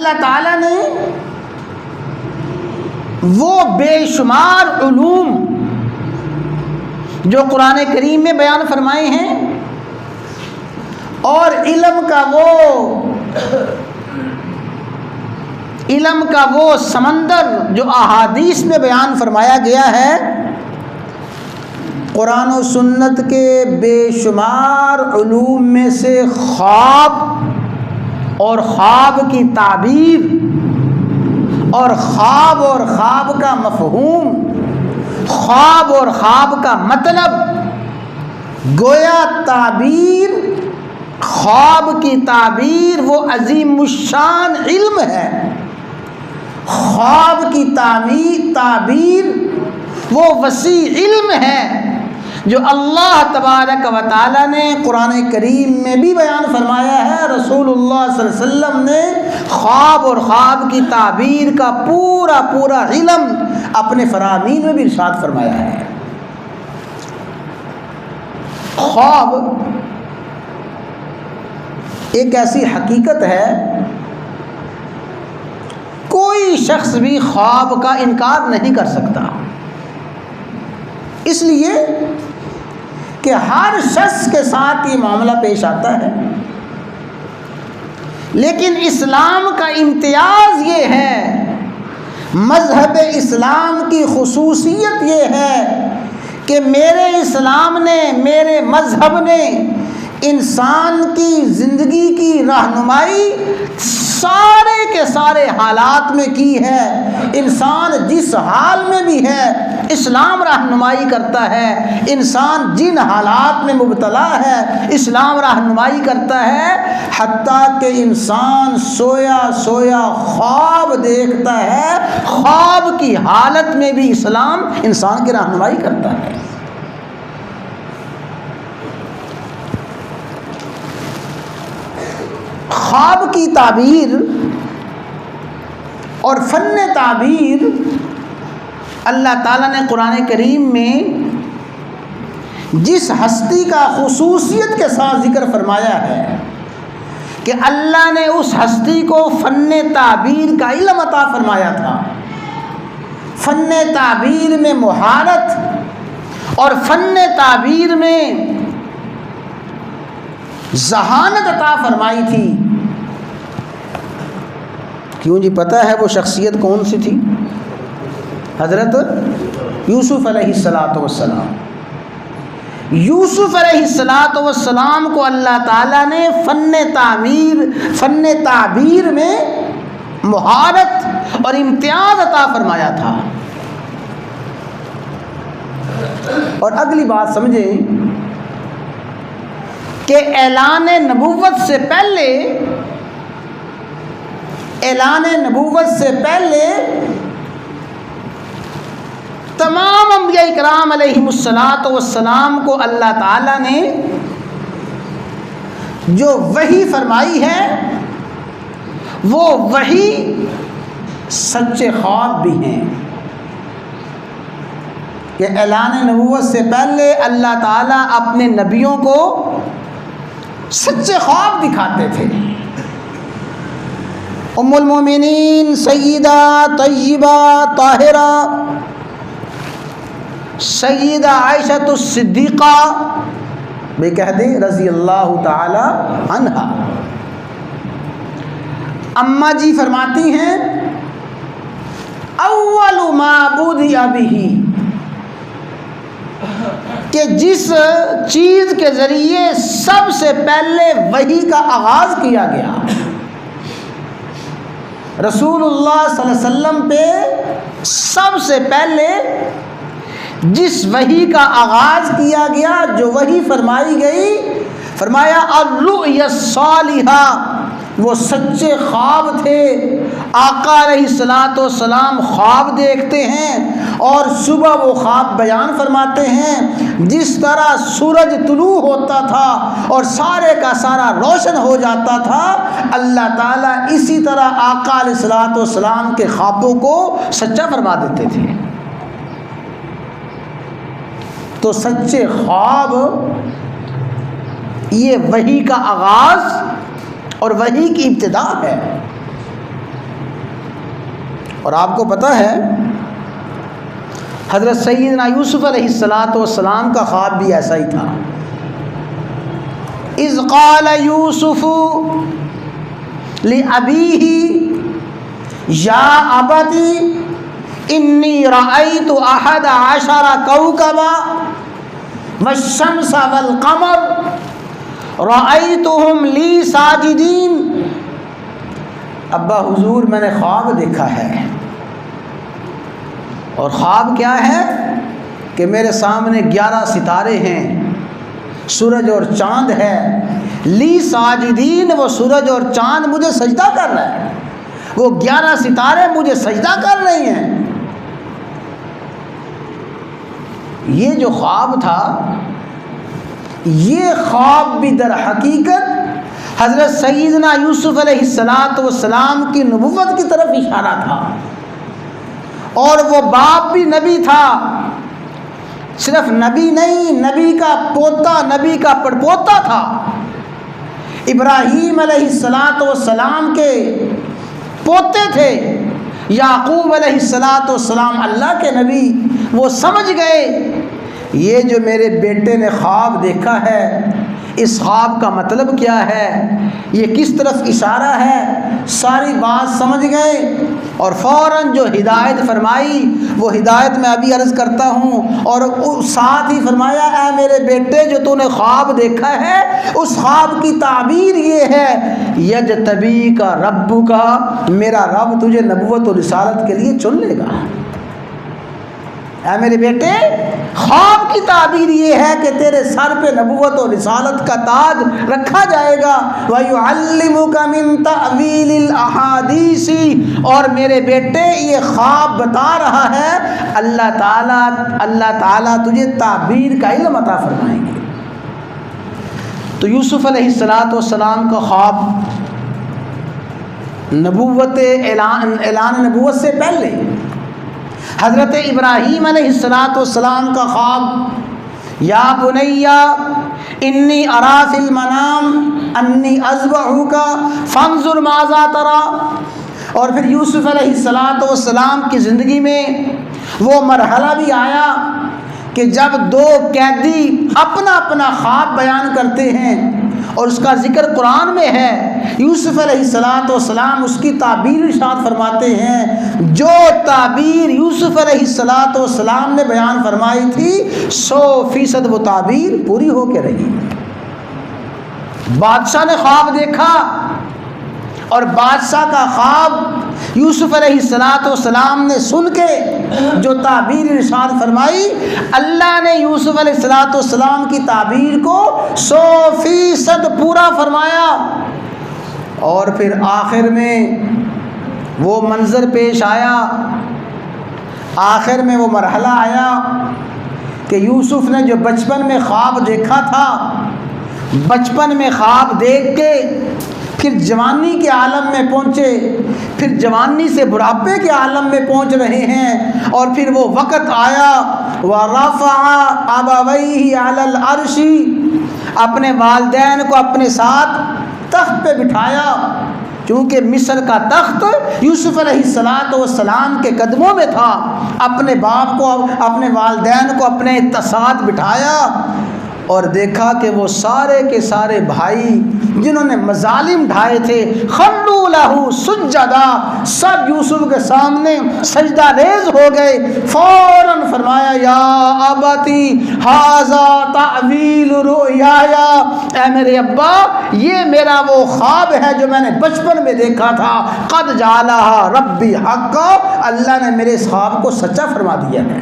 اللہ تعالیٰ نے وہ بے شمار علوم جو قرآن کریم میں بیان فرمائے ہیں اور علم کا وہ سمندر جو احادیث میں بیان فرمایا گیا ہے، قرآن و سنت کے بے شمار علوم میں سے خواب اور خواب کی تعبیر اور خواب کا مفہوم، خواب اور خواب کا مطلب، گویا تعبیر، خواب کی تعبیر وہ عظیم الشان علم ہے، خواب کی تعبیر وہ وسیع علم ہے جو اللہ تبارک و تعالی نے قرآن کریم میں بھی بیان فرمایا ہے، رسول اللہ صلی اللہ علیہ وسلم نے خواب اور خواب کی تعبیر کا پورا علم اپنے فرامین میں بھی ارشاد فرمایا ہے۔ خواب ایک ایسی حقیقت ہے، کوئی شخص بھی خواب کا انکار نہیں کر سکتا، اس لیے کہ ہر شخص کے ساتھ یہ معاملہ پیش آتا ہے، لیکن اسلام کا امتیاز یہ ہے، مذہب اسلام کی خصوصیت یہ ہے کہ میرے اسلام نے، میرے مذہب نے انسان کی زندگی کی رہنمائی سارے کے سارے حالات میں کی ہے۔ انسان جس حال میں بھی ہے اسلام رہنمائی کرتا ہے، انسان جن حالات میں مبتلا ہے اسلام رہنمائی کرتا ہے، حتیٰ کہ انسان سویا خواب دیکھتا ہے، خواب کی حالت میں بھی اسلام انسان کی رہنمائی کرتا ہے۔ خواب کی تعبیر اور فن تعبیر اللہ تعالیٰ نے قرآن کریم میں جس ہستی کا خصوصیت کے ساتھ ذکر فرمایا ہے کہ اللہ نے اس ہستی کو فن تعبیر کا علم عطا فرمایا تھا، فن تعبیر میں مہارت اور فن تعبیر میں ذہانت عطا فرمائی تھی۔ کیوں جی پتہ ہے وہ شخصیت کون سی تھی؟ حضرت یوسف علیہ السلام۔ یوسف علیہ السلام کو اللہ تعالیٰ نے فن تعبیر میں مہارت اور امتیاز عطا فرمایا تھا۔ اور اگلی بات سمجھیں کہ اعلان نبوت سے پہلے تمام انبیاء کرام علیہم السلام کو اللہ تعالیٰ نے جو وحی فرمائی ہے وہ وحی سچے خواب بھی ہیں، کہ اعلان نبوت سے پہلے اللہ تعالیٰ اپنے نبیوں کو سچے خواب دکھاتے تھے۔ ام المومنین سیدہ طیبہ طاہرہ سیدہ عائشہ الصدیقہ بے کہہ دیں رضی اللہ تعالی عنہا، اماں جی فرماتی ہیں اول ما بدئ بہ، کہ جس چیز کے ذریعے سب سے پہلے وحی کا آغاز کیا گیا، رسول اللہ صلی اللہ علیہ وسلم پہ سب سے پہلے جس وحی کا آغاز کیا گیا، جو وحی فرمائی گئی، فرمایا الرؤیا الصالحہ، وہ سچے خواب تھے۔ آقا علیہ السلام خواب دیکھتے ہیں اور صبح وہ خواب بیان فرماتے ہیں۔ جس طرح سورج طلوع ہوتا تھا اور سارے کا سارا روشن ہو جاتا تھا، اللہ تعالیٰ اسی طرح آقا علیہ السلام کے خوابوں کو سچا فرما دیتے تھے۔ تو سچے خواب یہ وحی کا آغاز اور وحی کی ابتدا ہے۔ اور آپ کو پتہ ہے حضرت سیدنا یوسف علیہ السلام کا خواب بھی ایسا ہی تھا. اذ قال یوسف لأبیہ یا ابت انی رأیت احد عشر کوکبا والشمس والقمر رأیتہم لی ساجدین. ابا حضور میں نے خواب دیکھا ہے، اور خواب کیا ہے کہ میرے سامنے 11 ستارے ہیں، سورج اور چاند ہے. لی ساجدین، وہ سورج اور چاند مجھے سجدہ کر رہا ہے، وہ 11 ستارے مجھے سجدہ کر رہی ہیں. یہ جو خواب تھا، یہ خواب بھی در حقیقت حضرت سیدنا یوسف علیہ السلام کی نبوت کی طرف اشارہ تھا. اور وہ باپ بھی نبی تھا، صرف نبی نہیں، نبی کا پوتا، نبی کا پڑپوتا تھا. ابراہیم علیہ السلام کے پوتے تھے، یعقوب علیہ السلام اللہ کے نبی. وہ سمجھ گئے یہ جو میرے بیٹے نے خواب دیکھا ہے، اس خواب کا مطلب کیا ہے، یہ کس طرف اشارہ ہے، ساری بات سمجھ گئے. اور فوراً جو ہدایت فرمائی وہ ہدایت میں ابھی عرض کرتا ہوں، اور ساتھ ہی فرمایا اے میرے بیٹے جو تو نے خواب دیکھا ہے، اس خواب کی تعبیر یہ ہے یجتبیک ربک، میرا رب تجھے نبوت و رسالت کے لیے چن لے گا. اے میرے بیٹے، خواب کی تعبیر یہ ہے کہ تیرے سر پہ نبوت و رسالت کا تاج رکھا جائے گا. وَيُعَلِّمُكَ مِن تَأْوِيلِ الْأَحَادِيثِ، اور میرے بیٹے یہ خواب بتا رہا ہے اللہ تعالیٰ تجھے تعبیر کا علم عطا فرمائیں گے. تو یوسف علیہ السلام کا خواب اعلان نبوت سے پہلے، حضرت ابراہیم علیہ السلام کا خواب یا بنی انی ارا فی المنام انی اذبحک فانظر ماذا تری. اور پھر یوسف علیہ السلام کی زندگی میں وہ مرحلہ بھی آیا کہ جب 2 قیدی اپنا اپنا خواب بیان کرتے ہیں، اور اس کا ذکر قرآن میں ہے. یوسف علیہ السلام اس کی تعبیر ارشاد فرماتے ہیں، جو تعبیر یوسف علیہ السلام نے بیان فرمائی تھی 100% وہ تعبیر پوری ہو کے رہی. بادشاہ نے خواب دیکھا، اور بادشاہ کا خواب یوسف علیہ السلام نے سن کے جو تعبیر ارشاد فرمائی، اللہ نے یوسف علیہ السلام کی تعبیر کو 100% پورا فرمایا. اور پھر آخر میں وہ منظر پیش آیا، آخر میں وہ مرحلہ آیا کہ یوسف نے جو بچپن میں خواب دیکھا تھا، بچپن میں خواب دیکھ کے پھر جوانی کے عالم میں پہنچے، پھر جوانی سے بڑھاپے کے عالم میں پہنچ رہے ہیں. اور پھر وہ وقت آیا وَرَفَعَ أَبَوَيْهِ عَلَى الْعَرْشِ، اپنے والدین کو اپنے ساتھ تخت پہ بٹھایا. چونکہ مصر کا تخت یوسف علیہ السلام کے قدموں میں تھا. اپنے باپ کو، اپنے والدین کو اپنے ساتھ بٹھایا، اور دیکھا کہ وہ سارے کے سارے بھائی جنہوں نے مظالم ڈھائے تھے خروا لہ سجدا، سب یوسف کے سامنے سجدہ ریز ہو گئے. فوراً فرمایا یا ابتی ھذا تأویل رؤیایا، اے میرے ابا یہ میرا وہ خواب ہے جو میں نے بچپن میں دیکھا تھا. قد جعلھا ربی حقا، اللہ نے میرے اس خواب کو سچا فرما دیا ہے.